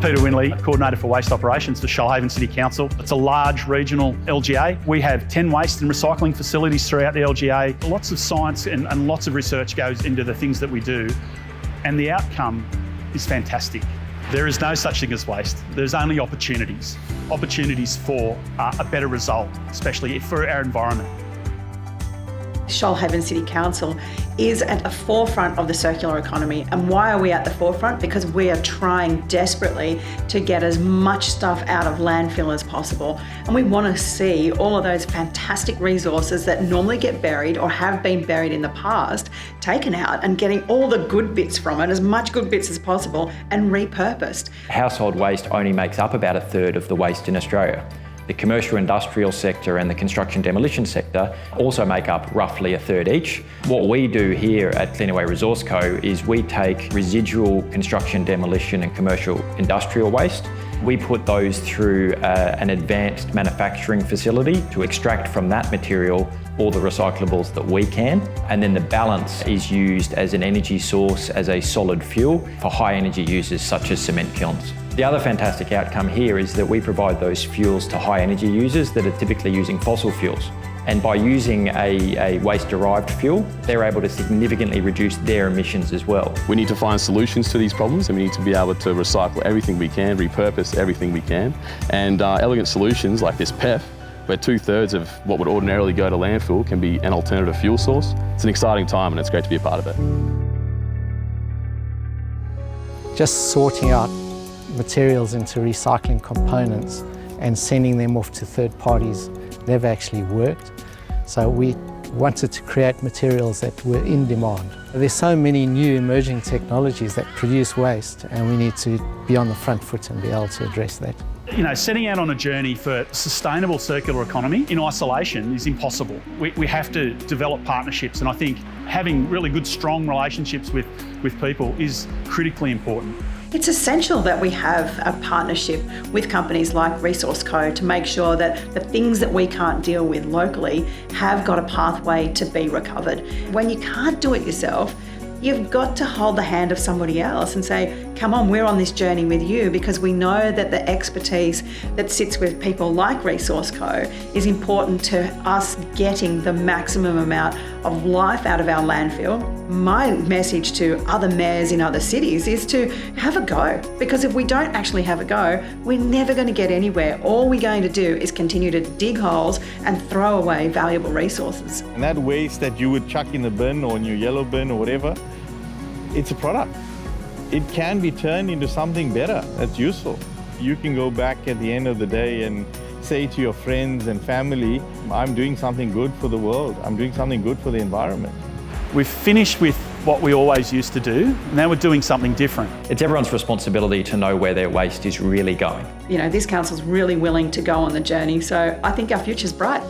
Peter Winley, Coordinator for Waste Operations for Shoalhaven City Council. It's a large regional LGA. We have 10 waste and recycling facilities throughout the LGA. Lots of science and lots of research goes into the things that we do, and the outcome is fantastic. There is no such thing as waste. There's only opportunities for a better result, especially for our environment. Shoalhaven City Council is at the forefront of the circular economy. And why are we at the forefront? Because we are trying desperately to get as much stuff out of landfill as possible. And we want to see all of those fantastic resources that normally get buried or have been buried in the past taken out and getting all the good bits from it, as much good bits as possible, and repurposed. Household waste only makes up about 1/3 of the waste in Australia. The commercial industrial sector and the construction demolition sector also make up roughly 1/3 each. What we do here at Cleanaway ResourceCo is we take residual construction, demolition and commercial industrial waste. We put those through an advanced manufacturing facility to extract from that material all the recyclables that we can, and then the balance is used as an energy source, as a solid fuel for high energy users such as cement kilns. The other fantastic outcome here is that we provide those fuels to high energy users that are typically using fossil fuels. And by using a waste-derived fuel, they're able to significantly reduce their emissions as well. We need to find solutions to these problems, and we need to be able to recycle everything we can, repurpose everything we can. And elegant solutions like this PEF, where 2/3 of what would ordinarily go to landfill can be an alternative fuel source. It's an exciting time and it's great to be a part of it. Just sorting out materials into recycling components and sending them off to third parties never actually worked. So we wanted to create materials that were in demand. There's so many new emerging technologies that produce waste, and we need to be on the front foot and be able to address that. You know, setting out on a journey for sustainable circular economy in isolation is impossible. We have to develop partnerships, and I think having really good, strong relationships with people is critically important. It's essential that we have a partnership with companies like ResourceCo to make sure that the things that we can't deal with locally have got a pathway to be recovered. When you can't do it yourself, you've got to hold the hand of somebody else and say, come on, we're on this journey with you, because we know that the expertise that sits with people like ResourceCo is important to us getting the maximum amount of life out of our landfill. My message to other mayors in other cities is to have a go, because if we don't actually have a go, we're never going to get anywhere. All we're going to do is continue to dig holes and throw away valuable resources. And that waste that you would chuck in the bin or in your yellow bin or whatever, it's a product. It can be turned into something better that's useful. You can go back at the end of the day and say to your friends and family, I'm doing something good for the world. I'm doing something good for the environment. We've finished with what we always used to do. Now we're doing something different. It's everyone's responsibility to know where their waste is really going. You know, this council's really willing to go on the journey, so I think our future's bright.